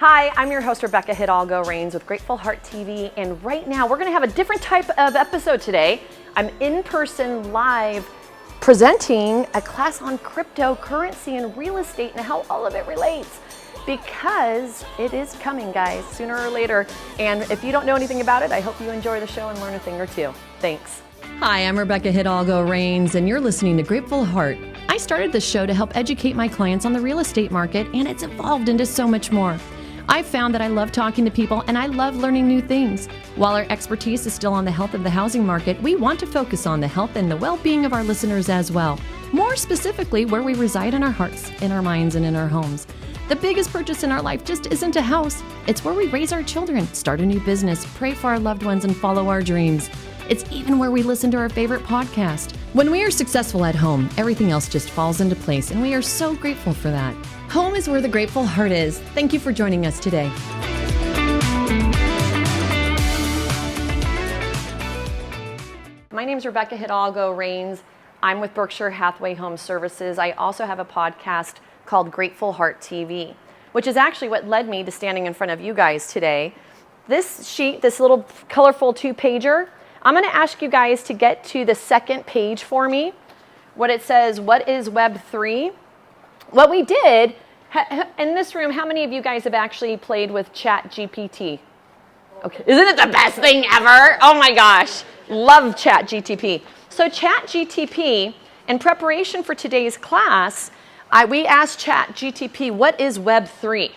Hi, I'm your host, Rebecca Hidalgo-Rains with Grateful Heart TV, and right now we're going to have a different type of episode today. I'm in person live presenting a class on cryptocurrency and real estate and how all of it relates, because it is coming, guys, sooner or later. And if you don't know anything about it, I hope you enjoy the show and learn a thing or two. Thanks. Hi, I'm Rebecca Hidalgo-Rains, and you're listening to Grateful Heart. I started this show to help educate my clients on the real estate market, and it's evolved into so much more. I've found that I love talking to people and I love learning new things. While our expertise is still on the health of the housing market, we want to focus on the health and the well-being of our listeners as well. More specifically, where we reside in our hearts, in our minds, and in our homes. The biggest purchase in our life just isn't a house. It's where we raise our children, start a new business, pray for our loved ones, and follow our dreams. It's even where we listen to our favorite podcast. When we are successful at home, everything else just falls into place, and we are so grateful for that. Home is where the Grateful Heart is. Thank you for joining us today. My name is Rebecca Hidalgo-Rains. I'm with Berkshire Hathaway Home Services. I also have a podcast called Grateful Heart TV, which is actually what led me to standing in front of you guys today. This sheet, this little colorful two-pager, I'm going to ask you guys to get to the second page for me. What it says, what is Web3? What we did, in this room, how many of you guys have actually played with ChatGPT? Okay, isn't it the best thing ever? Oh my gosh, love ChatGPT. So ChatGPT, in preparation for today's class, we asked ChatGPT, what is Web3?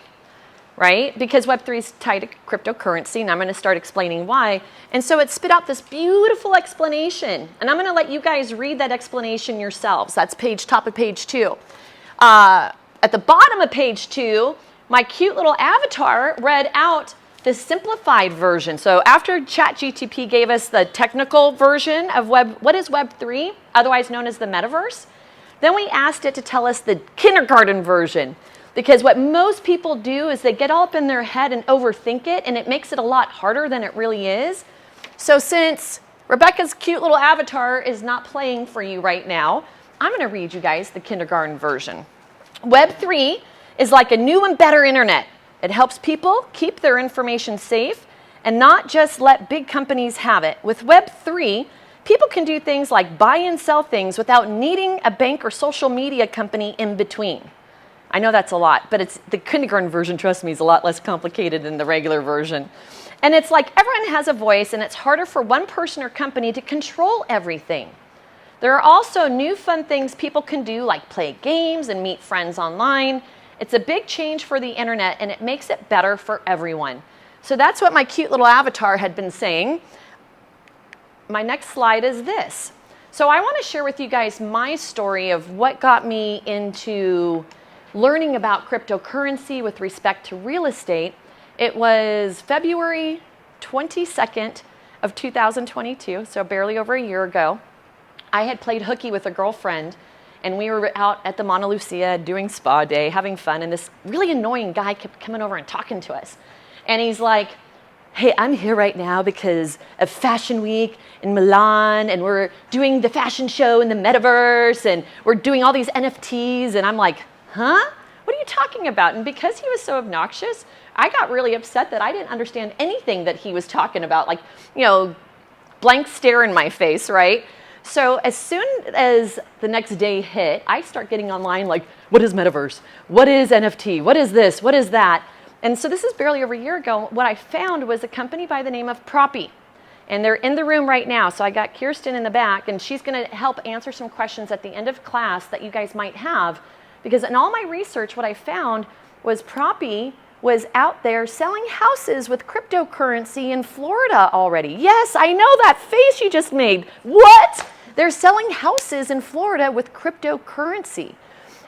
Right? Because Web3 is tied to cryptocurrency, and I'm going to start explaining why. And so it spit out this beautiful explanation, and I'm going to let you guys read that explanation yourselves. That's top of page 2. At the bottom of page 2, my cute little avatar read out the simplified version. So after ChatGPT gave us the technical version of what is Web3, otherwise known as the Metaverse, then we asked it to tell us the kindergarten version. Because what most people do is they get all up in their head and overthink it, and it makes it a lot harder than it really is. So since Rebecca's cute little avatar is not playing for you right now, I'm going to read you guys the kindergarten version. Web3 is like a new and better internet. It helps people keep their information safe and not just let big companies have it. With Web3, people can do things like buy and sell things without needing a bank or social media company in between. I know that's a lot, but it's the kindergarten version, trust me, is a lot less complicated than the regular version. And it's like everyone has a voice, and it's harder for one person or company to control everything. There are also new fun things people can do, like play games and meet friends online. It's a big change for the internet, and it makes it better for everyone. So that's what my cute little avatar had been saying. My next slide is this. So I want to share with you guys my story of what got me into learning about cryptocurrency with respect to real estate. It was February 22nd of 2022, so barely over a year ago. I had played hooky with a girlfriend, and we were out at the Mauna Lucia doing spa day, having fun, and this really annoying guy kept coming over and talking to us. And he's like, hey, I'm here right now because of Fashion Week in Milan, and we're doing the fashion show in the Metaverse, and we're doing all these NFTs, and I'm like, huh? What are you talking about? And because he was so obnoxious, I got really upset that I didn't understand anything that he was talking about, like, blank stare in my face, right? So as soon as the next day hit, I start getting online like, what is Metaverse? What is NFT? What is this? What is that? And so this is barely over a year ago. What I found was a company by the name of Proppy. And they're in the room right now. So I got Kirsten in the back, and she's going to help answer some questions at the end of class that you guys might have. Because in all my research, what I found was Proppy was out there selling houses with cryptocurrency in Florida already. Yes, I know that face you just made. What? They're selling houses in Florida with cryptocurrency.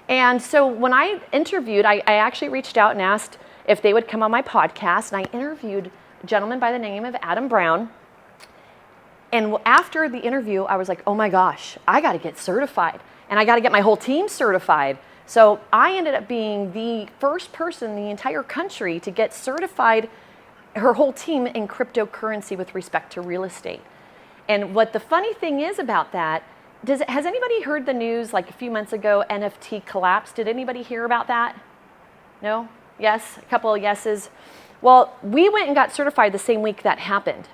And so when I interviewed, I actually reached out and asked if they would come on my podcast, and I interviewed a gentleman by the name of Adam Brown. And after the interview, I was like, oh my gosh, I got to get certified, and I got to get my whole team certified. So I ended up being the first person in the entire country to get certified, her whole team, in cryptocurrency with respect to real estate. And what the funny thing is about that, has anybody heard the news like a few months ago, NFT collapsed? Did anybody hear about that? No? Yes, a couple of yeses. Well, we went and got certified the same week that happened.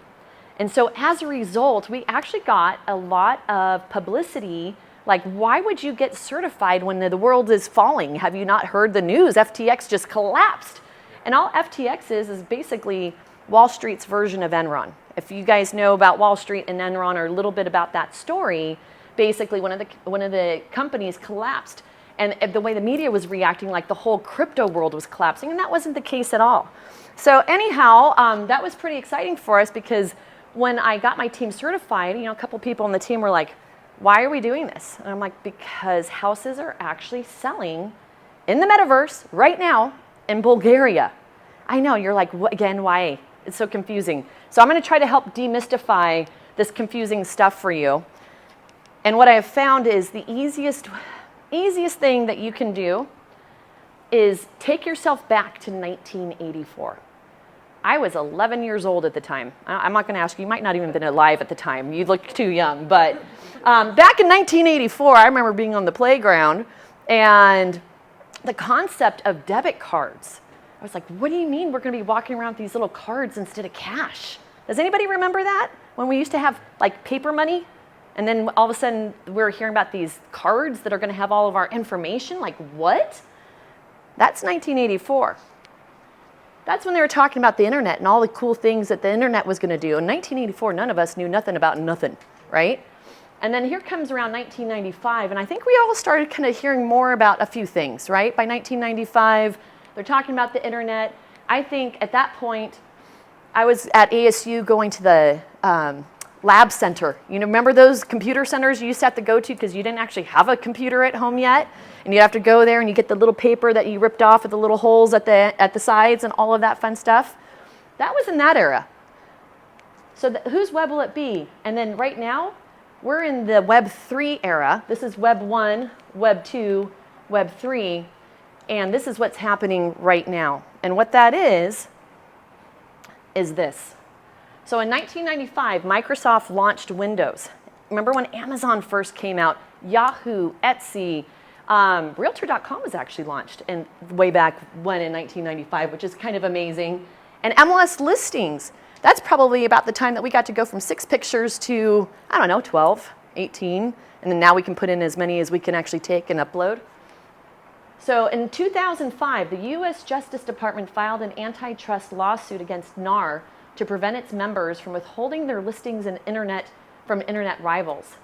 And so as a result, we actually got a lot of publicity. Like, why would you get certified when the world is falling? Have you not heard the news? FTX just collapsed. And all FTX is basically Wall Street's version of Enron. If you guys know about Wall Street and Enron or a little bit about that story, basically one of the companies collapsed. And the way the media was reacting, like the whole crypto world was collapsing, and that wasn't the case at all. So anyhow, that was pretty exciting for us because when I got my team certified, a couple people on the team were like, why are we doing this? And I'm like, because houses are actually selling in the metaverse right now in Bulgaria. I know, you're like, again, why? It's so confusing. So I'm going to try to help demystify this confusing stuff for you. And what I have found is the easiest thing that you can do is take yourself back to 1984. I was 11 years old at the time. I'm not going to ask you, you might not even have been alive at the time. You look too young. But back in 1984, I remember being on the playground and the concept of debit cards. I was like, what do you mean we're going to be walking around with these little cards instead of cash? Does anybody remember that? When we used to have like paper money? And then all of a sudden we're hearing about these cards that are going to have all of our information. Like, what? That's 1984. That's when they were talking about the internet and all the cool things that the internet was going to do. In 1984, none of us knew nothing about nothing, right? And then here comes around 1995, and I think we all started kind of hearing more about a few things, right? By 1995, they're talking about the internet. I think at that point, I was at ASU going to the lab center. Remember those computer centers you used to have to go to because you didn't actually have a computer at home yet? And you have to go there and you get the little paper that you ripped off with the little holes at the sides and all of that fun stuff. That was in that era. So whose web will it be? And then right now, we're in the Web 3 era. This is Web 1, Web 2, Web 3. And this is what's happening right now. And what that is this. So in 1995, Microsoft launched Windows. Remember when Amazon first came out? Yahoo, Etsy, Realtor.com was actually launched way back when in 1995, which is kind of amazing. And MLS listings, that's probably about the time that we got to go from 6 pictures to, 12, 18. And then now we can put in as many as we can actually take and upload. So in 2005, the U.S. Justice Department filed an antitrust lawsuit against NAR to prevent its members from withholding their listings from internet rivals.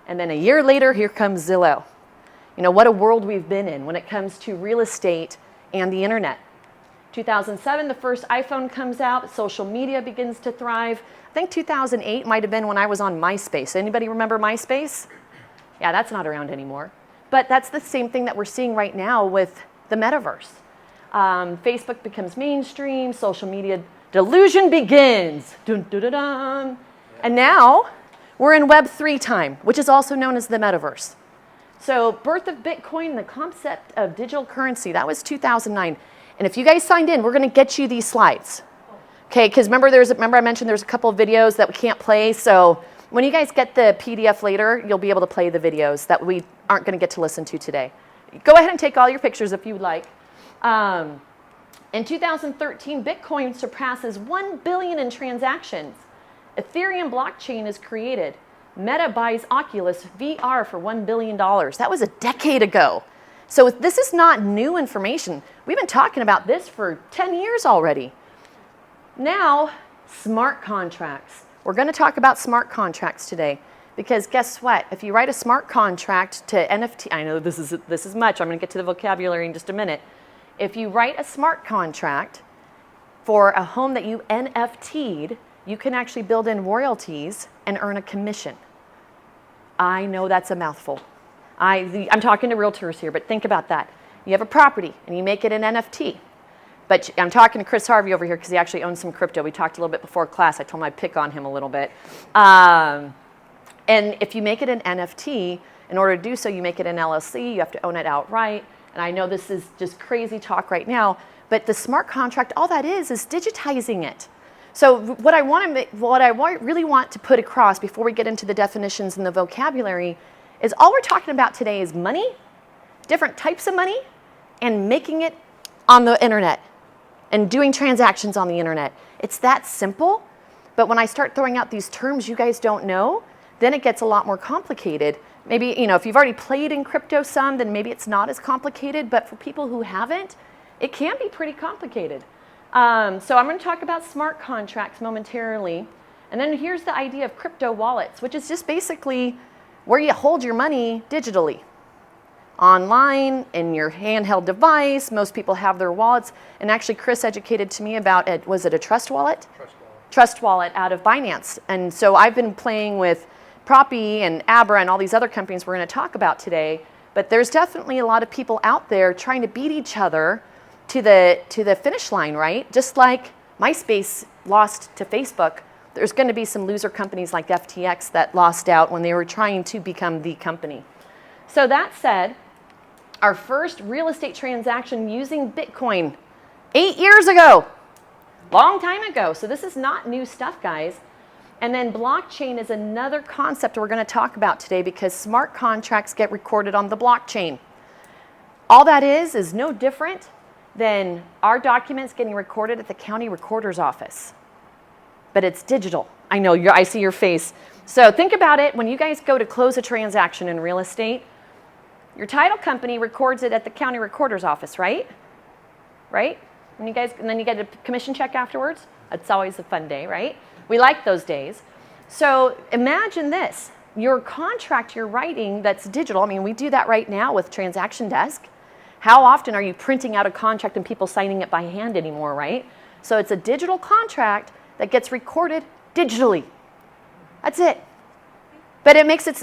And then a year later, here comes Zillow. What a world we've been in when it comes to real estate and the internet. 2007, the first iPhone comes out, social media begins to thrive. I think 2008 might have been when I was on MySpace. Anybody remember MySpace? Yeah, that's not around anymore. But that's the same thing that we're seeing right now with the metaverse. Facebook becomes mainstream, social media delusion begins. Dun, dun, dun, dun. And now we're in Web 3 time, which is also known as the metaverse. So birth of Bitcoin, the concept of digital currency, that was 2009. And if you guys signed in, we're going to get you these slides. Okay, because remember I mentioned there's a couple of videos that we can't play. So when you guys get the PDF later, you'll be able to play the videos that we aren't going to get to listen to today. Go ahead and take all your pictures if you would like. In 2013, Bitcoin surpasses 1 billion in transactions. Ethereum blockchain is created. Meta buys Oculus VR for $1 billion. That was a decade ago. So this is not new information. We've been talking about this for 10 years already. Now, smart contracts. We're going to talk about smart contracts today because guess what? If you write a smart contract to NFT, I know this is much. I'm going to get to the vocabulary in just a minute. If you write a smart contract for a home that you NFT'd, you can actually build in royalties and earn a commission. I know that's a mouthful. I'm talking to realtors here, but think about that. You have a property and you make it an NFT. But I'm talking to Chris Harvey over here because he actually owns some crypto. We talked a little bit before class. I told him I'd pick on him a little bit. And if you make it an NFT, in order to do so, you make it an LLC. You have to own it outright. And I know this is just crazy talk right now, but the smart contract, all that is digitizing it. So what I really want to put across before we get into the definitions and the vocabulary is all we're talking about today is money, different types of money, and making it on the internet and doing transactions on the internet. It's that simple. But when I start throwing out these terms you guys don't know, then it gets a lot more complicated. Maybe, if you've already played in crypto some, then maybe it's not as complicated. But for people who haven't, it can be pretty complicated. So I'm going to talk about smart contracts momentarily. And then here's the idea of crypto wallets, which is just basically where you hold your money digitally. Online, in your handheld device. Most people have their wallets. And actually, Chris educated to me about it. Was it a Trust Wallet? Trust Wallet out of Binance. And so I've been playing with Proppy and Abra and all these other companies we're going to talk about today. But there's definitely a lot of people out there trying to beat each other to the finish line, right? Just like MySpace lost to Facebook, there's going to be some loser companies like FTX that lost out when they were trying to become the company. So that said, our first real estate transaction using Bitcoin 8 years ago, long time ago. So this is not new stuff, guys. And then blockchain is another concept we're going to talk about today because smart contracts get recorded on the blockchain. All that is no different than our documents getting recorded at the county recorder's office. But it's digital. I know, I see your face. So think about it. When you guys go to close a transaction in real estate, your title company records it at the county recorder's office, right? Right? And then you get a commission check afterwards. It's always a fun day, right? We like those days. So imagine this. Your contract you're writing that's digital. I mean, we do that right now with Transaction Desk. How often are you printing out a contract and people signing it by hand anymore, right? So it's a digital contract that gets recorded digitally. That's it. But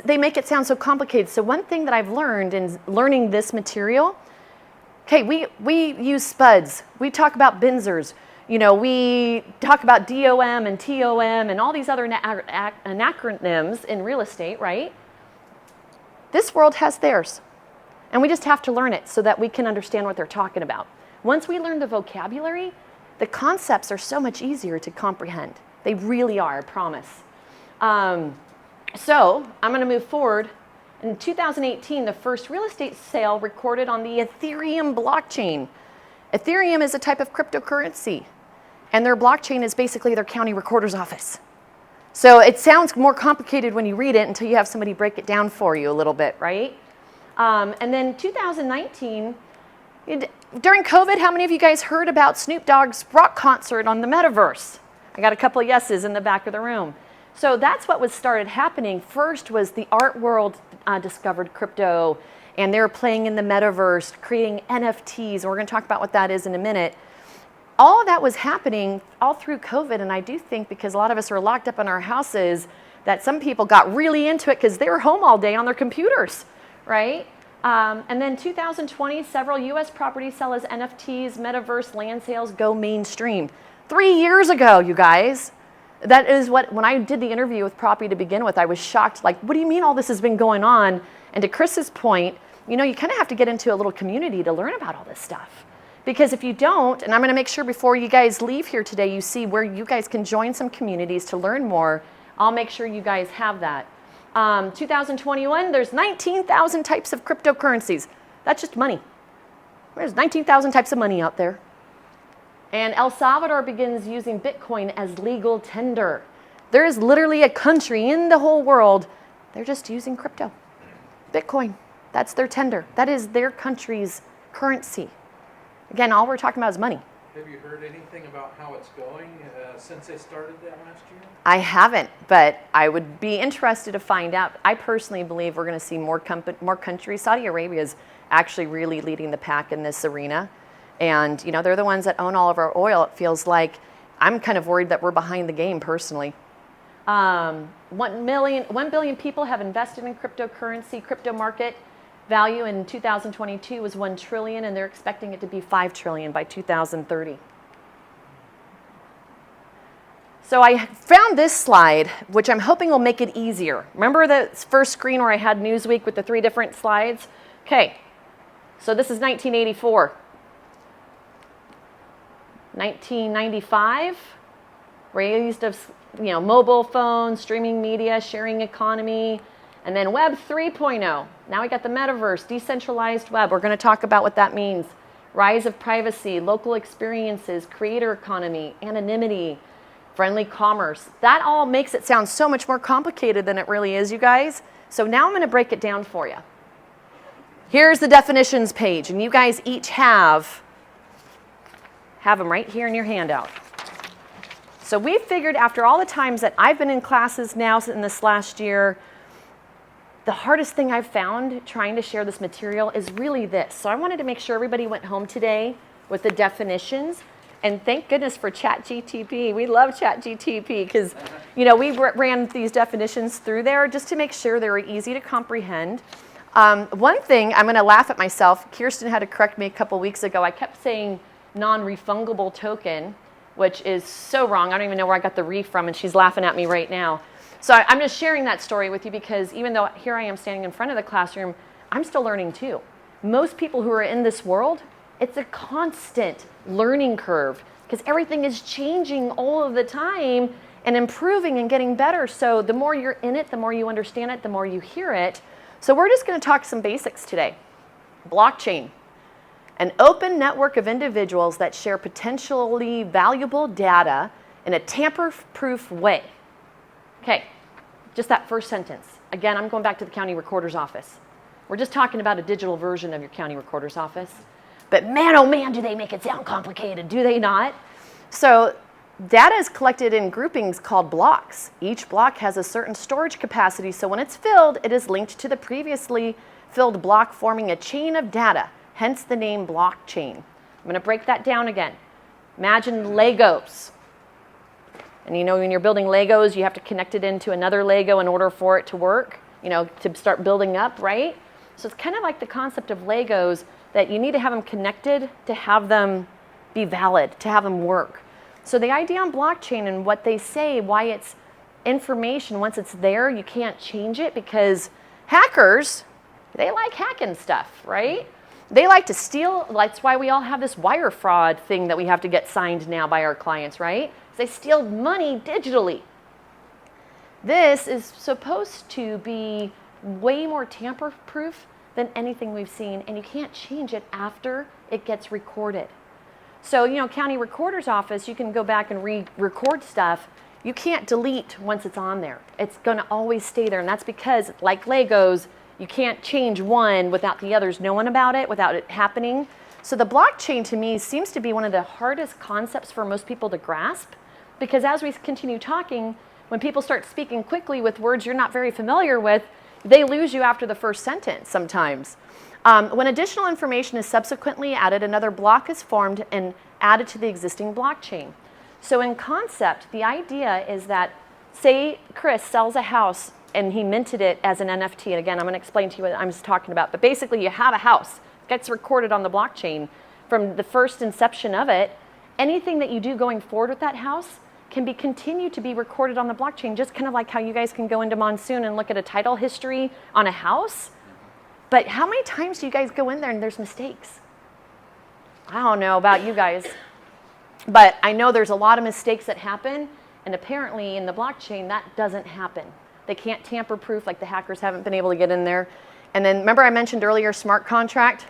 they make it sound so complicated. So one thing that I've learned in learning this material, okay, we use SPUDs. We talk about Binzers. We talk about DOM and TOM and all these other acronyms in real estate, right? This world has theirs. And we just have to learn it so that we can understand what they're talking about. Once we learn the vocabulary, the concepts are so much easier to comprehend. They really are, I promise. So I'm going to move forward. In 2018, the first real estate sale recorded on the Ethereum blockchain. Ethereum is a type of cryptocurrency. And their blockchain is basically their county recorder's office. So it sounds more complicated when you read it until you have somebody break it down for you a little bit, right? And then 2019, during COVID, how many of you guys heard about Snoop Dogg's rock concert on the Metaverse? I got a couple of yeses in the back of the room. So that's what started happening. First was the art world discovered crypto, and they were playing in the Metaverse, creating NFTs, and we're going to talk about what that is in a minute. All of that was happening all through COVID, and I do think because a lot of us are locked up in our houses that some people got really into it because they were home all day on their computers, right? And then 2020, several U.S. properties sell as NFTs, Metaverse land sales go mainstream. 3 years ago, you guys. That is when I did the interview with Proppy to begin with, I was shocked. Like, what do you mean all this has been going on? And to Chris's point, you kind of have to get into a little community to learn about all this stuff. Because if you don't, and I'm going to make sure before you guys leave here today, you see where you guys can join some communities to learn more. I'll make sure you guys have that. 2021, there's 19,000 types of cryptocurrencies. That's just money. There's 19,000 types of money out there. And El Salvador begins using Bitcoin as legal tender. There is literally a country in the whole world, they're just using crypto. Bitcoin, that's their tender. That is their country's currency. Again, all we're talking about is money. Have you heard anything about how it's going since they started that last year? I haven't, but I would be interested to find out. I personally believe we're going to see more countries. Saudi Arabia is actually really leading the pack in this arena. And, they're the ones that own all of our oil. It feels like I'm kind of worried that we're behind the game personally. 1 billion people have invested in cryptocurrency. Crypto market value in 2022 was 1 trillion, and they're expecting it to be 5 trillion by 2030. So I found this slide, which I'm hoping will make it easier. Remember the first screen where I had Newsweek with the 3 different slides? Okay, so this is 1984. 1995, raised of mobile phones, streaming media, sharing economy, and then Web 3.0. Now we got the Metaverse, decentralized web. We're going to talk about what that means. rise of privacy, local experiences, creator economy, anonymity, friendly commerce. That all makes it sound so much more complicated than it really is, you guys. So now I'm going to break it down for you. Here's the definitions page, and you guys each have them right here in your handout. So we figured after all the times that I've been in classes now in this last year, the hardest thing I've found trying to share this material is really this. So I wanted to make sure everybody went home today with the definitions. And thank goodness for ChatGTP. We love ChatGTP because, we ran these definitions through there just to make sure they were easy to comprehend. One thing, I'm going to laugh at myself. Kirsten had to correct me a couple weeks ago. I kept saying non-refundable token, which is so wrong. I don't even know where I got the re from, and she's laughing at me right now. So I'm just sharing that story with you because even though here I am standing in front of the classroom, I'm still learning too. Most people who are in this world, it's a constant learning curve because everything is changing all of the time and improving and getting better. So the more you're in it, the more you understand it, the more you hear it. So we're just going to talk some basics today. Blockchain, an open network of individuals that share potentially valuable data in a tamper-proof way. Okay, just that first sentence. Again, I'm going back to the county recorder's office. We're just talking about a digital version of your county recorder's office. But man, oh man, do they make it sound complicated, do they not? So data is collected in groupings called blocks. Each block has a certain storage capacity, so when it's filled, it is linked to the previously filled block, forming a chain of data, hence the name blockchain. I'm going to break that down again. Imagine Legos. And when you're building Legos, you have to connect it into another Lego in order for it to work, to start building up, right? So it's kind of like the concept of Legos, that you need to have them connected to have them be valid, to have them work. So the idea on blockchain and what they say, why it's information, once it's there, you can't change it because hackers, they like hacking stuff, right? They like to steal. That's why we all have this wire fraud thing that we have to get signed now by our clients, right? They steal money digitally. This is supposed to be way more tamper-proof than anything we've seen, and you can't change it after it gets recorded. So, county recorder's office, you can go back and re-record stuff. You can't delete once it's on there. It's going to always stay there, and that's because, like Legos, you can't change one without the others knowing about it, without it happening. So the blockchain, to me, seems to be one of the hardest concepts for most people to grasp, because as we continue talking, when people start speaking quickly with words you're not very familiar with, they lose you after the first sentence sometimes. When additional information is subsequently added, another block is formed and added to the existing blockchain. So in concept, the idea is that, say Chris sells a house and he minted it as an NFT. And again, I'm going to explain to you what I'm talking about. But basically, you have a house, it gets recorded on the blockchain from the first inception of it. Anything that you do going forward with that house can be continued to be recorded on the blockchain, just kind of like how you guys can go into Monsoon and look at a title history on a house. But how many times do you guys go in there and there's mistakes? I don't know about you guys, but I know there's a lot of mistakes that happen, and apparently in the blockchain that doesn't happen. They can't tamper-proof, like the hackers haven't been able to get in there. And then remember I mentioned earlier smart contract?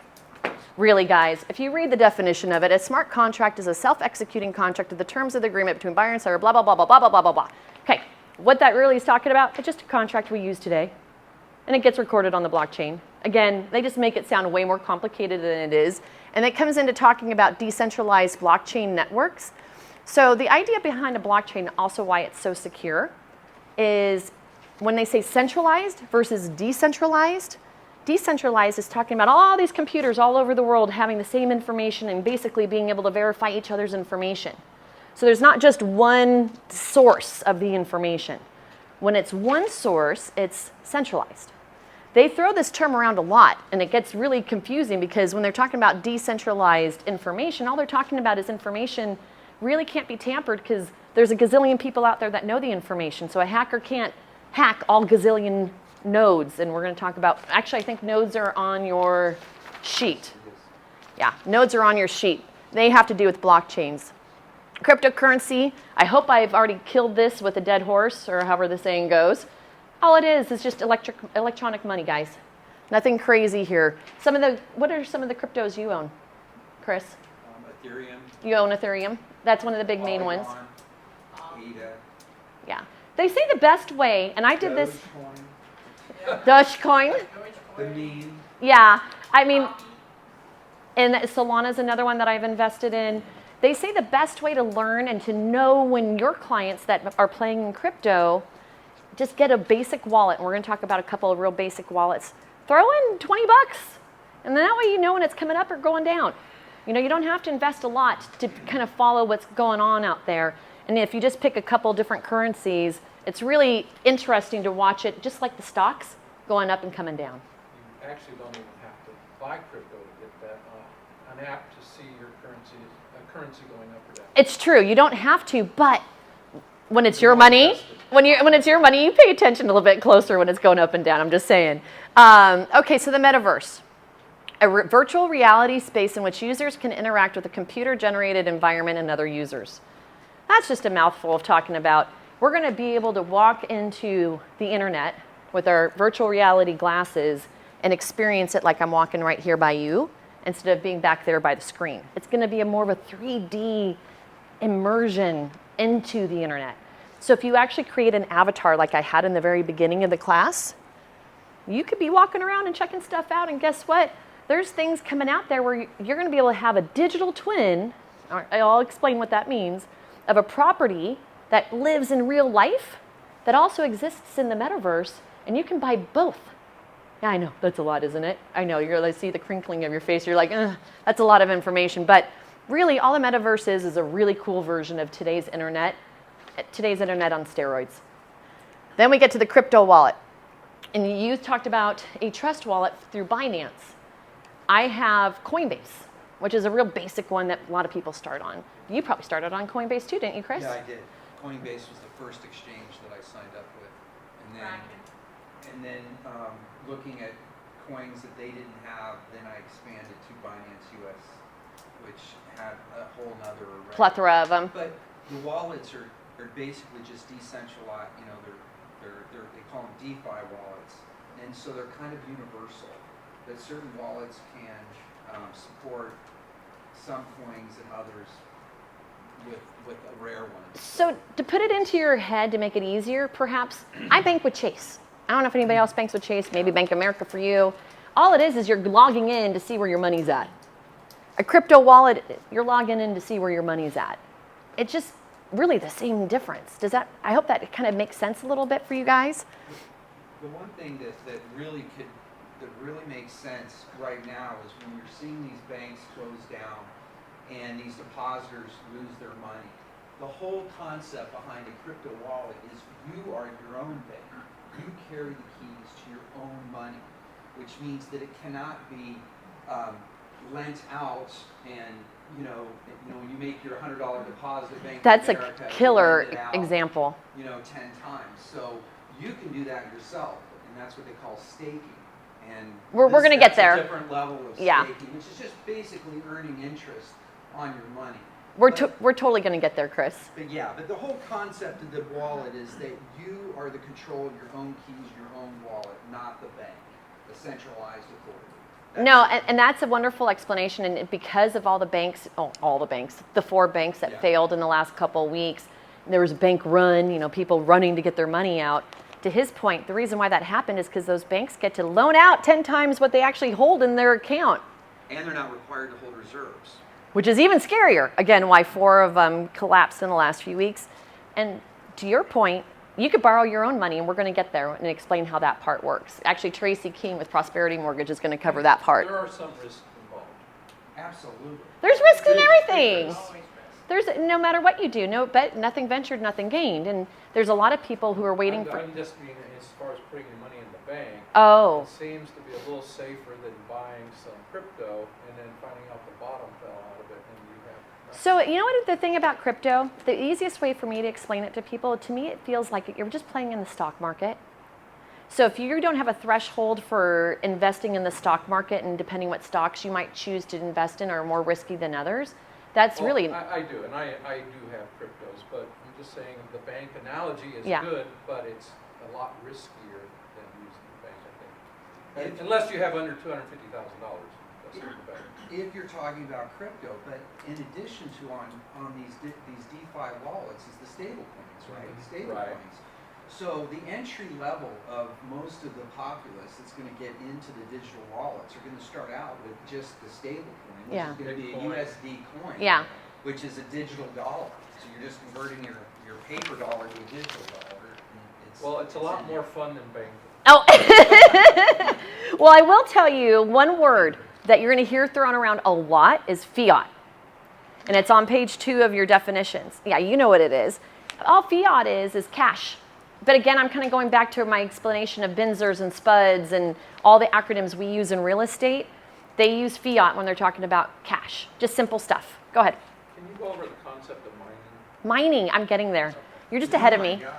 Really, guys, if you read the definition of it, a smart contract is a self-executing contract of the terms of the agreement between buyer and seller, blah, blah, blah, blah, blah, blah, blah, blah, blah. Okay, what that really is talking about, it's just a contract we use today, and it gets recorded on the blockchain. Again, they just make it sound way more complicated than it is, and it comes into talking about decentralized blockchain networks. So the idea behind a blockchain, also why it's so secure, is when they say centralized versus decentralized, decentralized is talking about all these computers all over the world having the same information and basically being able to verify each other's information. So there's not just one source of the information. When it's one source, it's centralized. They throw this term around a lot, and it gets really confusing because when they're talking about decentralized information, all they're talking about is information really can't be tampered because there's a gazillion people out there that know the information. So a hacker can't hack all gazillion nodes, and we're going to talk about, actually I think nodes are on your sheet. Yeah, nodes are on your sheet. They have to do with blockchains. Cryptocurrency, I hope I've already killed this with a dead horse, or however the saying goes. All it is just electronic money, guys. Nothing crazy here. What are some of the cryptos you own? Chris? Ethereum. You own Ethereum? That's one of the big main ones. ADA. Yeah. They say the best way, and I did this. Dogecoin. Dogecoin. The meme. Yeah. I mean, and Solana's another one that I've invested in. They say the best way to learn and to know when your clients that are playing in crypto, just get a basic wallet. And we're going to talk about a couple of real basic wallets. Throw in 20 bucks. And then that way you know when it's coming up or going down. You know, you don't have to invest a lot to kind of follow what's going on out there. And if you just pick a couple different currencies, it's really interesting to watch it, just like the stocks, going up and coming down. You actually don't even have to buy crypto to get that. An app to see your currency going up or down. It's true. You don't have to, but when it's your money, when it's your money, you pay attention a little bit closer when it's going up and down. I'm just saying. Okay, so the metaverse. A virtual reality space in which users can interact with a computer-generated environment and other users. That's just a mouthful of talking about. We're going to be able to walk into the internet with our virtual reality glasses and experience it like I'm walking right here by you instead of being back there by the screen. It's going to be more of a 3D immersion into the internet. So if you actually create an avatar like I had in the very beginning of the class, you could be walking around and checking stuff out, and guess what? There's things coming out there where you're going to be able to have a digital twin, I'll explain what that means, of a property that lives in real life that also exists in the metaverse, and you can buy both. Yeah, I know, that's a lot, isn't it? I know, you're going to see the crinkling of your face. You're like, that's a lot of information. But really, all the metaverse is a really cool version of today's internet on steroids. Then we get to the crypto wallet. And you talked about a trust wallet through Binance. I have Coinbase, which is a real basic one that a lot of people start on. You probably started on Coinbase too, didn't you, Chris? Yeah, I did. Coinbase was the first exchange that I signed up with. And then looking at coins that they didn't have, then I expanded to Binance US, which had a whole nother array. Plethora of them. But the wallets are basically just decentralized, you know, they call them DeFi wallets. And so they're kind of universal. That certain wallets can support some coins and others with a rare one. So to put it into your head to make it easier, perhaps, I bank with Chase. I don't know if anybody else banks with Chase, maybe Bank of America for you. All it is you're logging in to see where your money's at. A crypto wallet, you're logging in to see where your money's at. It's just really the same difference. I hope that kind of makes sense a little bit for you guys. The one thing that really makes sense right now is when you're seeing these banks close down and these depositors lose their money. The whole concept behind a crypto wallet is you are your own bank. You carry the keys to your own money, which means that it cannot be lent out and when you make your $100 deposit at Bank That's of America, a killer example. 10 times. So you can do that yourself, and that's what they call staking. And we're going to get there. A different level of staking, which is just basically earning interest on your money. We're totally going to get there, Chris. But the whole concept of the wallet is that you are the control of your own keys, your own wallet, not the bank, the centralized authority. No, and that's a wonderful explanation. And because of all the banks, the 4 banks that failed in the last couple of weeks, there was a bank run, people running to get their money out. To his point, the reason why that happened is because those banks get to loan out 10 times what they actually hold in their account. And they're not required to hold reserves. Which is even scarier. Again, why 4 of them collapsed in the last few weeks. And to your point, you could borrow your own money, and we're going to get there and explain how that part works. Actually, Tracy King with Prosperity Mortgage is going to cover that part. There are some risks involved. Absolutely. There's risks in everything. There's no matter what you do, nothing ventured, nothing gained, and there's a lot of people who are waiting for. I'm just mean as far as putting your money in the bank. Oh. It seems to be a little safer than buying some crypto and then finding out the bottom fell out of it, and you have. So you know what the thing about crypto? The easiest way for me to explain it to people, to me, it feels like you're just playing in the stock market. So if you don't have a threshold for investing in the stock market, and depending what stocks you might choose to invest in are more risky than others. That's really. I do, and I do have cryptos, but I'm just saying the bank analogy is good, but it's a lot riskier than using the bank, I think. Unless you have under $250,000. that's even better. If you're talking about crypto, but in addition to on these DeFi wallets is the stable coins, right? Stable Right. coins. So the entry level of most of the populace that's going to get into the digital wallets are going to start out with just the stable coin, which Yeah. is going to be a Bitcoin. USD coin, Yeah. which is a digital dollar. So you're just converting your paper dollar to a digital dollar. And Well, it's a lot in more there. fun than banking. Oh, well, I will tell you one word that you're going to hear thrown around a lot is fiat. And it's on page 2 of your definitions. Yeah, you know what it is. All fiat is cash. But again, I'm kind of going back to my explanation of Benzers and Spuds and all the acronyms we use in real estate. They use fiat when they're talking about cash. Just simple stuff. Go ahead. Can you go over the concept of mining? Mining, I'm getting there. You're just ahead of me. God.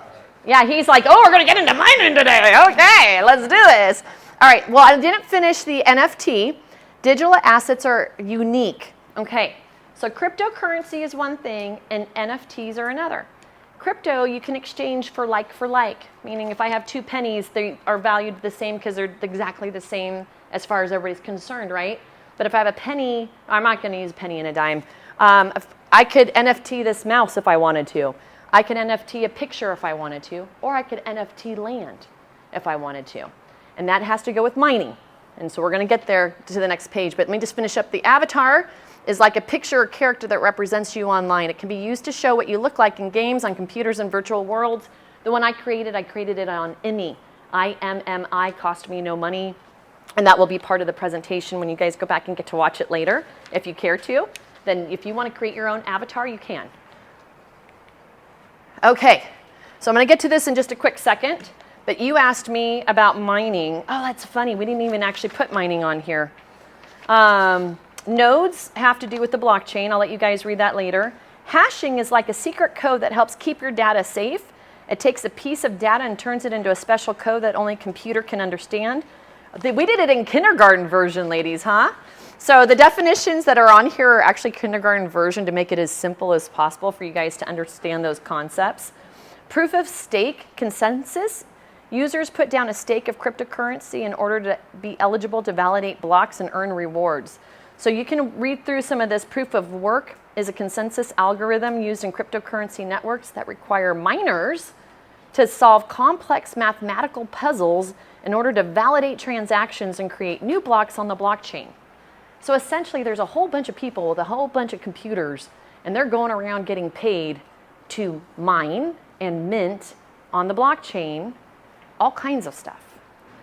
Yeah, he's like, oh, we're going to get into mining today. Okay, let's do this. All right, well, I didn't finish the NFT. Digital assets are unique. Okay, so cryptocurrency is one thing and NFTs are another. Crypto, you can exchange for like, meaning if I have 2 pennies, they are valued the same because they're exactly the same as far as everybody's concerned, right? But if I have a penny, I'm not going to use a penny and a dime. I could NFT this mouse if I wanted to. I could NFT a picture if I wanted to, or I could NFT land if I wanted to. And that has to go with mining. And so we're going to get there to the next page. But let me just finish up. The avatar is like a picture or character that represents you online. It can be used to show what you look like in games, on computers, and virtual worlds. The one I created it on IMMI. IMMI, cost me no money. And that will be part of the presentation when you guys go back and get to watch it later, if you care to. Then if you want to create your own avatar, you can. Okay, so I'm going to get to this in just a quick second. But you asked me about mining. Oh, that's funny. We didn't even actually put mining on here. Nodes have to do with the blockchain. I'll let you guys read that later. Hashing is like a secret code that helps keep your data safe. It takes a piece of data and turns it into a special code that only a computer can understand. We did it in kindergarten version, ladies, huh? So the definitions that are on here are actually kindergarten version to make it as simple as possible for you guys to understand those concepts. Proof of stake consensus. Users put down a stake of cryptocurrency in order to be eligible to validate blocks and earn rewards. So you can read through some of this. Proof of work is a consensus algorithm used in cryptocurrency networks that require miners to solve complex mathematical puzzles in order to validate transactions and create new blocks on the blockchain. So essentially, there's a whole bunch of people with a whole bunch of computers, and they're going around getting paid to mine and mint on the blockchain all kinds of stuff.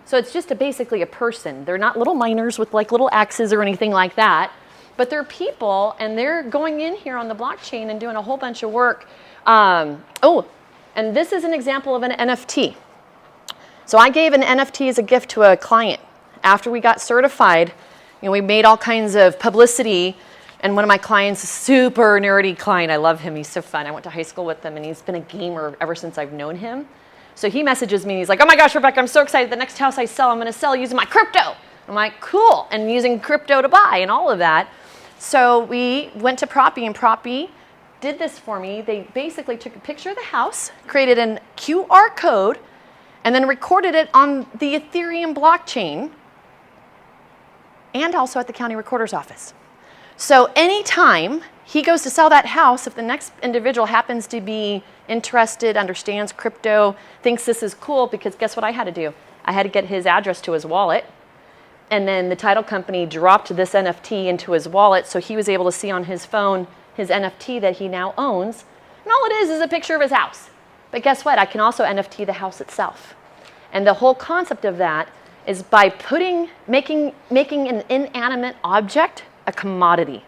So it's just basically a person. They're not little miners with like little axes or anything like that, but they're people, and they're going in here on the blockchain and doing a whole bunch of work. And this is an example of an NFT. So I gave an NFT as a gift to a client. After we got certified, we made all kinds of publicity, and one of my clients, a super nerdy client, I love him, he's so fun. I went to high school with him, and he's been a gamer ever since I've known him. So he messages me, and he's like, oh my gosh, Rebecca, I'm so excited. The next house I sell, I'm going to sell using my crypto. I'm like, cool, and using crypto to buy and all of that. So we went to Proppy, and Proppy did this for me. They basically took a picture of the house, created a QR code, and then recorded it on the Ethereum blockchain and also at the county recorder's office. So anytime he goes to sell that house, if the next individual happens to be interested, understands crypto, thinks this is cool, because guess what I had to do? I had to get his address to his wallet, and then the title company dropped this NFT into his wallet, so he was able to see on his phone his NFT that he now owns, and all it is a picture of his house. But guess what? I can also NFT the house itself. And the whole concept of that is by making an inanimate object a commodity.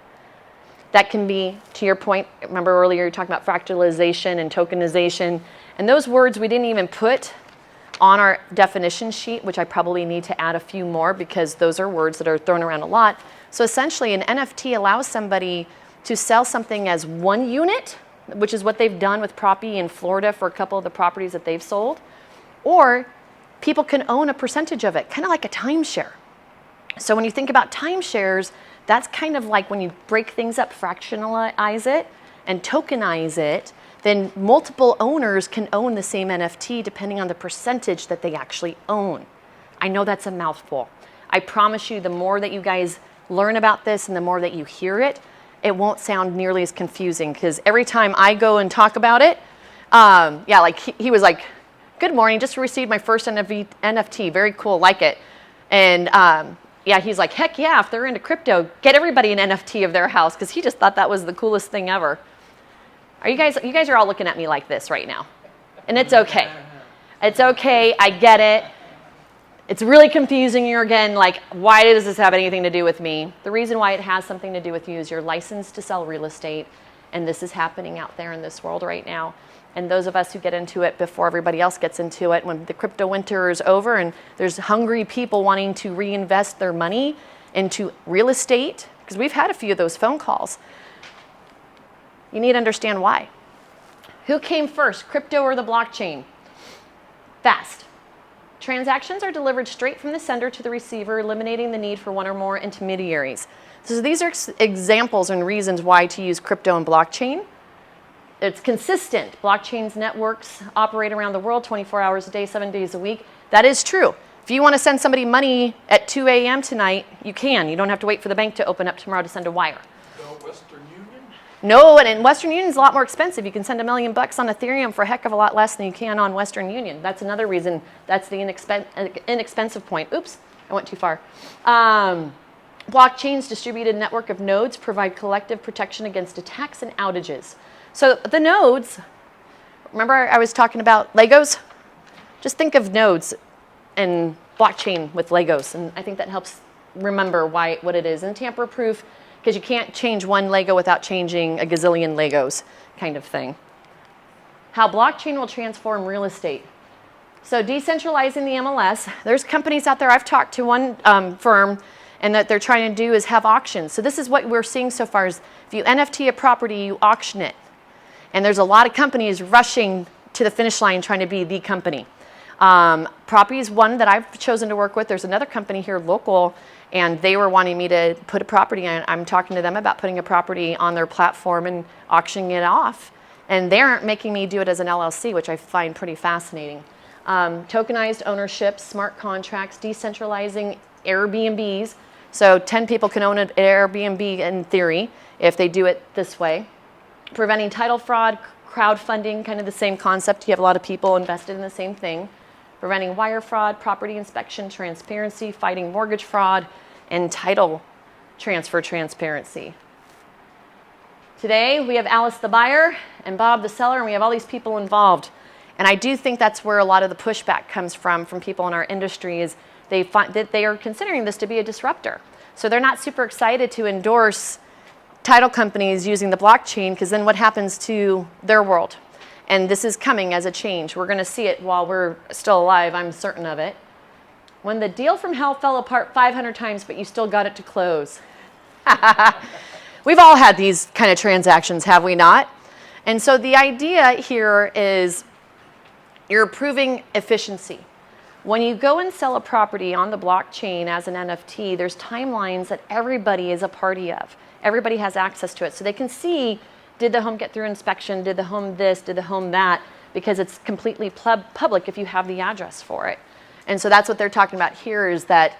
That can be, to your point, remember earlier you were talking about fractalization and tokenization, and those words we didn't even put on our definition sheet, which I probably need to add a few more because those are words that are thrown around a lot. So essentially an NFT allows somebody to sell something as one unit, which is what they've done with Proppy in Florida for a couple of the properties that they've sold, or people can own a percentage of it, kind of like a timeshare. So when you think about timeshares, that's kind of like when you break things up, fractionalize it, and tokenize it, then multiple owners can own the same NFT depending on the percentage that they actually own. I know that's a mouthful. I promise you, the more that you guys learn about this and the more that you hear it, it won't sound nearly as confusing, because every time I go and talk about it, yeah, like he was like, good morning, just received my first NFT, very cool, like it. And yeah, he's like, heck yeah, if they're into crypto, get everybody an NFT of their house, because he just thought that was the coolest thing ever. You guys are all looking at me like this right now. And it's okay. It's okay, I get it. It's really confusing you again, like, why does this have anything to do with me? The reason why it has something to do with you is you're licensed to sell real estate, and this is happening out there in this world right now. And those of us who get into it before everybody else gets into it, when the crypto winter is over and there's hungry people wanting to reinvest their money into real estate, because we've had a few of those phone calls, you need to understand why. Who came first, crypto or the blockchain? Fast. Transactions are delivered straight from the sender to the receiver, eliminating the need for one or more intermediaries. So these are examples and reasons why to use crypto and blockchain. It's consistent. Blockchain's networks operate around the world 24 hours a day, 7 days a week. That is true. If you want to send somebody money at 2 a.m. tonight, you can. You don't have to wait for the bank to open up tomorrow to send a wire. No Western Union? No, and in Western Union is a lot more expensive. You can send $1 million on Ethereum for a heck of a lot less than you can on Western Union. That's another reason. That's the inexpensive point. Oops, I went too far. Blockchain's distributed network of nodes provide collective protection against attacks and outages. So the nodes, remember I was talking about Legos? Just think of nodes and blockchain with Legos, and I think that helps remember what it is. And tamper-proof, because you can't change one Lego without changing a gazillion Legos, kind of thing. How blockchain will transform real estate. So decentralizing the MLS, there's companies out there, I've talked to one firm, and that they're trying to do is have auctions. So this is what we're seeing so far is if you NFT a property, you auction it. And there's a lot of companies rushing to the finish line trying to be the company. Property is one that I've chosen to work with. There's another company here local, and they were wanting me to put a property on. I'm talking to them about putting a property on their platform and auctioning it off. And they aren't making me do it as an LLC, which I find pretty fascinating. Tokenized ownership, smart contracts, decentralizing Airbnbs. So 10 people can own an Airbnb in theory if they do it this way. Preventing title fraud, crowdfunding, kind of the same concept. You have a lot of people invested in the same thing. Preventing wire fraud, property inspection, transparency, fighting mortgage fraud, and title transfer transparency. Today, we have Alice the buyer and Bob the seller, and we have all these people involved. And I do think that's where a lot of the pushback comes from people in our industry is they find that they are considering this to be a disruptor. So they're not super excited to endorse title companies using the blockchain, because then what happens to their world? And this is coming as a change. We're going to see it while we're still alive, I'm certain of it. When the deal from hell fell apart 500 times, but you still got it to close. We've all had these kind of transactions, have we not? And so the idea here is you're improving efficiency. When you go and sell a property on the blockchain as an NFT, there's timelines that everybody is a party of. Everybody has access to it. So they can see, did the home get through inspection? Did the home this? Did the home that? Because it's completely public if you have the address for it. And so that's what they're talking about here is that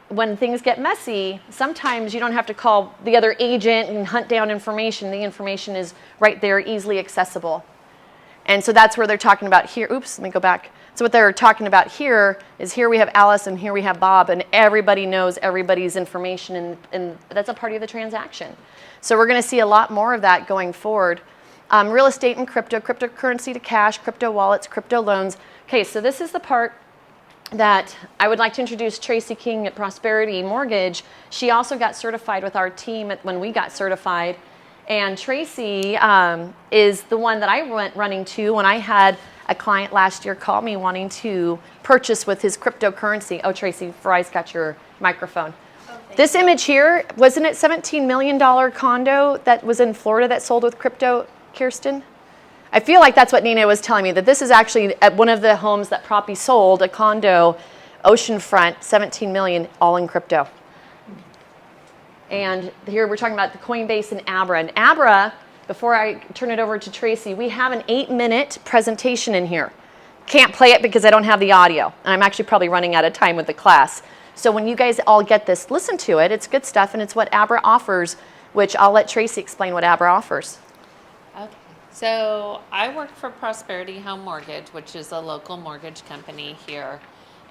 when things get messy, sometimes you don't have to call the other agent and hunt down information. The information is right there, easily accessible. And so that's where they're talking about here. Oops, let me go back. So what they're talking about here is here we have Alice and here we have Bob, and everybody knows everybody's information, and that's a part of the transaction. So we're going to see a lot more of that going forward. Real estate and crypto, cryptocurrency to cash, crypto wallets, crypto loans. Okay, so this is the part that I would like to introduce Tracy King at Prosperity Mortgage. She also got certified with our team when we got certified. And Tracy is the one that I went running to when I had a client last year call me wanting to purchase with his cryptocurrency. Oh, Tracy, Verizon's got your microphone. Oh, this image here, wasn't it $17 million condo that was in Florida that sold with crypto, Kirsten? I feel like that's what Nina was telling me, that this is actually at one of the homes that Proppy sold, a condo, oceanfront, $17 million, all in crypto. And here we're talking about the Coinbase and Abra. And Abra, before I turn it over to Tracy, we have an 8-minute presentation in here. Can't play it because I don't have the audio. And I'm actually probably running out of time with the class. So when you guys all get this, listen to it. It's good stuff, and it's what Abra offers, which I'll let Tracy explain what Abra offers. Okay. So I work for Prosperity Home Mortgage, which is a local mortgage company here.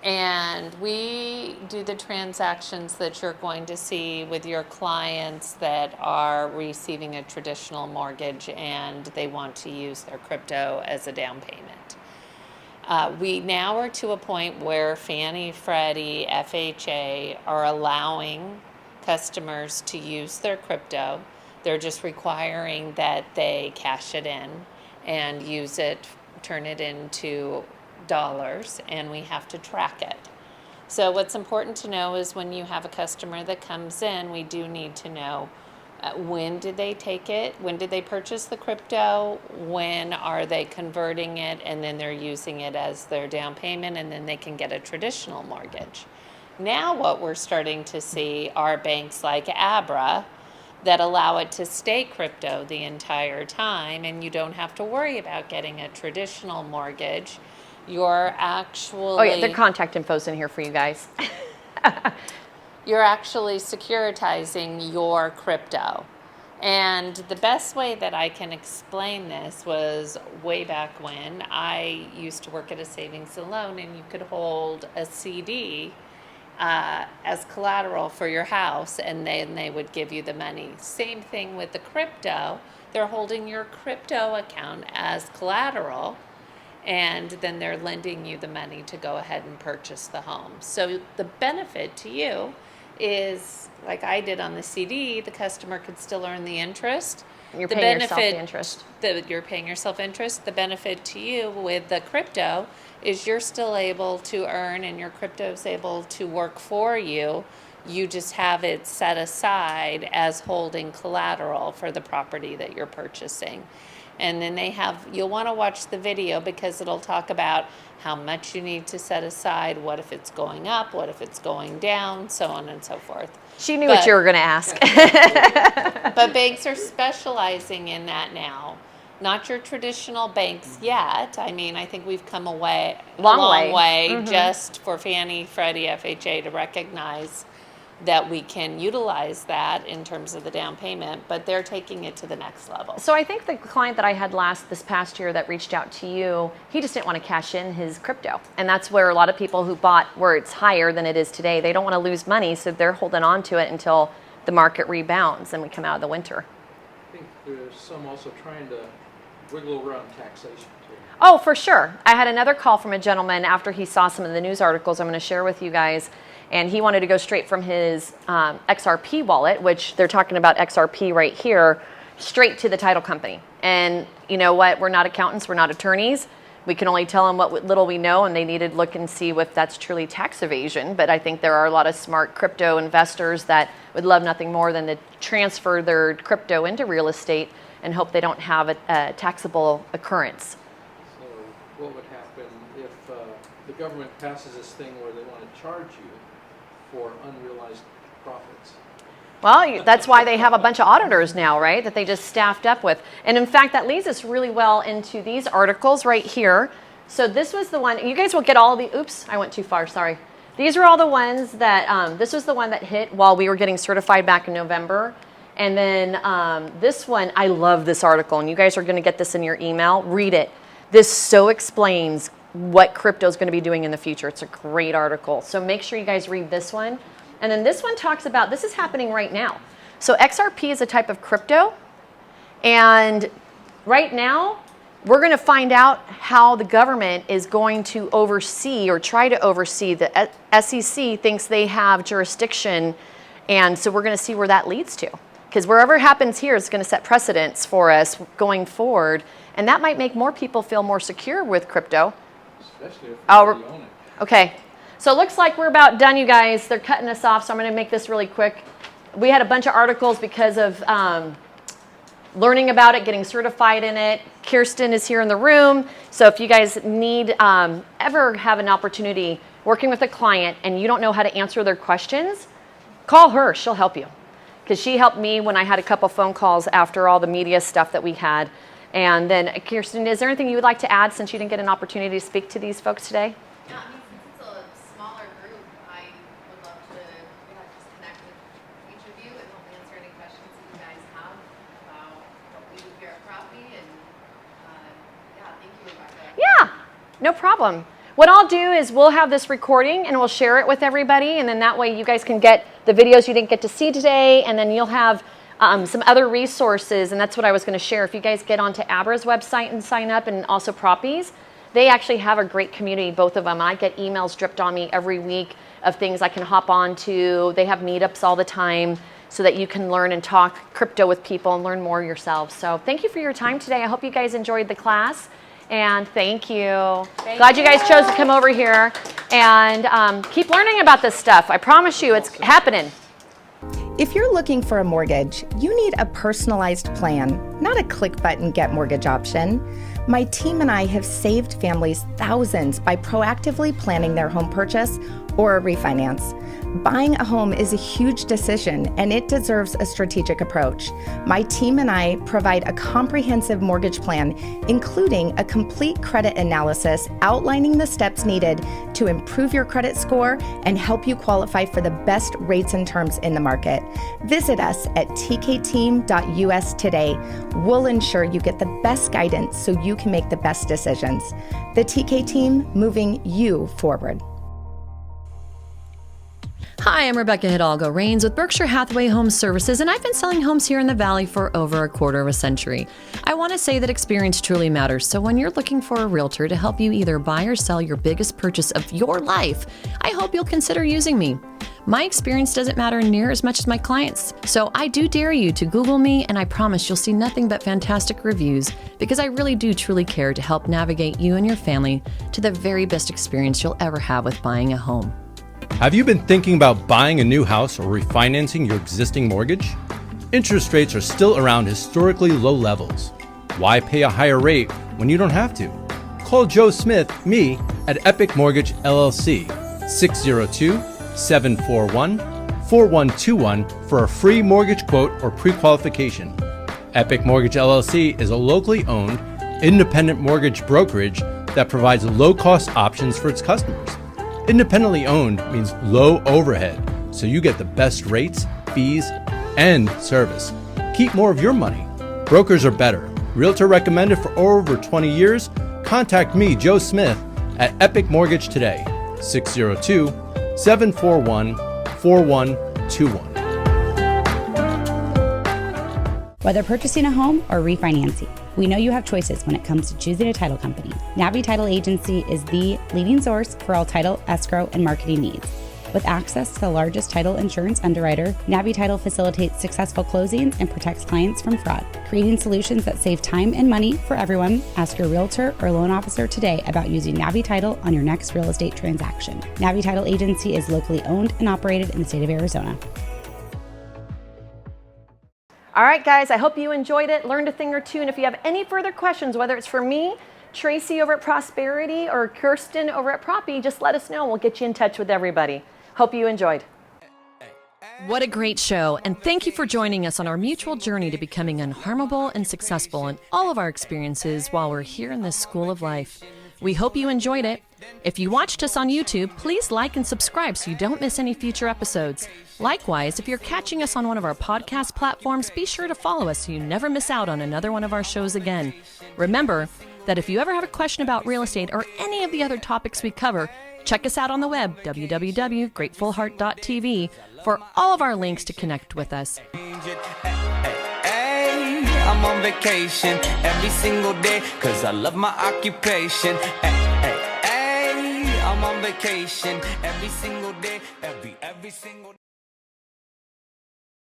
And we do the transactions that you're going to see with your clients that are receiving a traditional mortgage and they want to use their crypto as a down payment. We now are to a point where Fannie, Freddie, FHA are allowing customers to use their crypto. They're just requiring that they cash it in and use it, turn it into dollars, and we have to track it. So what's important to know is when you have a customer that comes in, we do need to know when did they take it, when did they purchase the crypto, when are they converting it, and then they're using it as their down payment, and then they can get a traditional mortgage. Now what we're starting to see are banks like Abra that allow it to stay crypto the entire time, and you don't have to worry about getting a traditional mortgage. You're actually... Oh yeah, the contact info's in here for you guys. You're actually securitizing your crypto. And the best way that I can explain this was way back when I used to work at a savings and loan, and you could hold a CD as collateral for your house, and then they would give you the money. Same thing with the crypto. They're holding your crypto account as collateral, and then they're lending you the money to go ahead and purchase the home. So the benefit to you is, like I did on the CD, the customer could still earn the interest. You're paying yourself the interest. You're paying yourself interest. The benefit to you with the crypto is you're still able to earn, and your crypto is able to work for you. You just have it set aside as holding collateral for the property that you're purchasing. And then you'll want to watch the video because it'll talk about how much you need to set aside, what if it's going up, what if it's going down, so on and so forth. She knew what you were going to ask. But banks are specializing in that now. Not your traditional banks yet. I mean, I think we've come a long way just for Fannie, Freddie, FHA to recognize that we can utilize that in terms of the down payment, but they're taking it to the next level. So I think the client that I had this past year that reached out to you, he just didn't want to cash in his crypto. And that's where a lot of people who bought where it's higher than it is today, they don't want to lose money, so they're holding on to it until the market rebounds and we come out of the winter. I think there's some also trying to wiggle around taxation too. Oh, for sure. I had another call from a gentleman after he saw some of the news articles I'm going to share with you guys. And he wanted to go straight from his XRP wallet, which they're talking about XRP right here, straight to the title company. And you know what? We're not accountants. We're not attorneys. We can only tell them what little we know, and they needed to look and see if that's truly tax evasion. But I think there are a lot of smart crypto investors that would love nothing more than to transfer their crypto into real estate and hope they don't have a taxable occurrence. So what would happen if the government passes this thing where they want to charge you for unrealized profits? Well, that's why they have a bunch of auditors now, right, that they just staffed up with. And in fact, that leads us really well into these articles right here. So this was the one, you guys will get all the, oops, I went too far, sorry. These are all the ones that, this was the one that hit while we were getting certified back in November. And then this one, I love this article, and you guys are going to get this in your email. Read it. This so explains what crypto is going to be doing in the future. It's a great article. So make sure you guys read this one. And then this one talks about, this is happening right now. So XRP is a type of crypto. And right now, we're going to find out how the government is going to oversee or try to oversee. The SEC thinks they have jurisdiction. And so we're going to see where that leads to. Because wherever it happens here is going to set precedents for us going forward. And that might make more people feel more secure with crypto. Especially if you already own it. Okay. So it looks like we're about done, you guys. They're cutting us off, so I'm going to make this really quick. We had a bunch of articles because of learning about it, getting certified in it. Kirsten is here in the room. So if you guys need, ever have an opportunity working with a client and you don't know how to answer their questions, call her. She'll help you. Because she helped me when I had a couple phone calls after all the media stuff that we had. And then, Kirsten, is there anything you would like to add since you didn't get an opportunity to speak to these folks today? Yeah, I mean, since it's a smaller group, I would love No problem. What I'll do is we'll have this recording and we'll share it with everybody, and then that way you guys can get the videos you didn't get to see today, and then you'll have some other resources, and that's what I was going to share. If you guys get onto Abra's website and sign up, and also Proppies, they actually have a great community, both of them. I get emails dripped on me every week of things I can hop on to. They have meetups all the time so that you can learn and talk crypto with people and learn more yourself. So thank you for your time today. I hope you guys enjoyed the class. And thank you. Glad you guys chose to come over here and keep learning about this stuff. I promise you it's happening. If you're looking for a mortgage, you need a personalized plan, not a click button get mortgage option. My team and I have saved families thousands by proactively planning their home purchase or a refinance. Buying a home is a huge decision, and it deserves a strategic approach. My team and I provide a comprehensive mortgage plan, including a complete credit analysis outlining the steps needed to improve your credit score and help you qualify for the best rates and terms in the market. Visit us at tkteam.us today. We'll ensure you get the best guidance so you can make the best decisions. The TK Team, moving you forward. Hi, I'm Rebecca Hidalgo Rains with Berkshire Hathaway Home Services, and I've been selling homes here in the Valley for over a quarter of a century. I want to say that experience truly matters, so when you're looking for a realtor to help you either buy or sell your biggest purchase of your life, I hope you'll consider using me. My experience doesn't matter near as much as my clients, so I do dare you to Google me, and I promise you'll see nothing but fantastic reviews, because I really do truly care to help navigate you and your family to the very best experience you'll ever have with buying a home. Have you been thinking about buying a new house or refinancing your existing mortgage? Interest rates are still around historically low levels. Why pay a higher rate when you don't have to? Call Joe Smith, me, at Epic Mortgage LLC, 602-741-4121 for a free mortgage quote or pre-qualification. Epic Mortgage LLC is a locally owned, independent mortgage brokerage that provides low-cost options for its customers. Independently owned means low overhead, so you get the best rates, fees, and service. Keep more of your money. Brokers are better. Realtor recommended for over 20 years? Contact me, Joe Smith, at Epic Mortgage today, 602-741-4121. Whether purchasing a home or refinancing, we know you have choices when it comes to choosing a title company. Navi Title Agency is the leading source for all title, escrow, and marketing needs. With access to the largest title insurance underwriter, Navi Title facilitates successful closings and protects clients from fraud. Creating solutions that save time and money for everyone, ask your realtor or loan officer today about using Navi Title on your next real estate transaction. Navi Title Agency is locally owned and operated in the state of Arizona. All right, guys, I hope you enjoyed it, learned a thing or two, and if you have any further questions, whether it's for me, Tracy over at Prosperity, or Kirsten over at Proppy, just let us know. We'll get you in touch with everybody. Hope you enjoyed. What a great show, and thank you for joining us on our mutual journey to becoming unharmable and successful in all of our experiences while we're here in this school of life. We hope you enjoyed it. If you watched us on YouTube, please like and subscribe so you don't miss any future episodes. Likewise, if you're catching us on one of our podcast platforms, be sure to follow us so you never miss out on another one of our shows again. Remember that if you ever have a question about real estate or any of the other topics we cover, check us out on the web, www.gratefulheart.tv, for all of our links to connect with us. I'm on vacation every single day, 'cause I love my occupation. I'm on vacation every single day, every single day.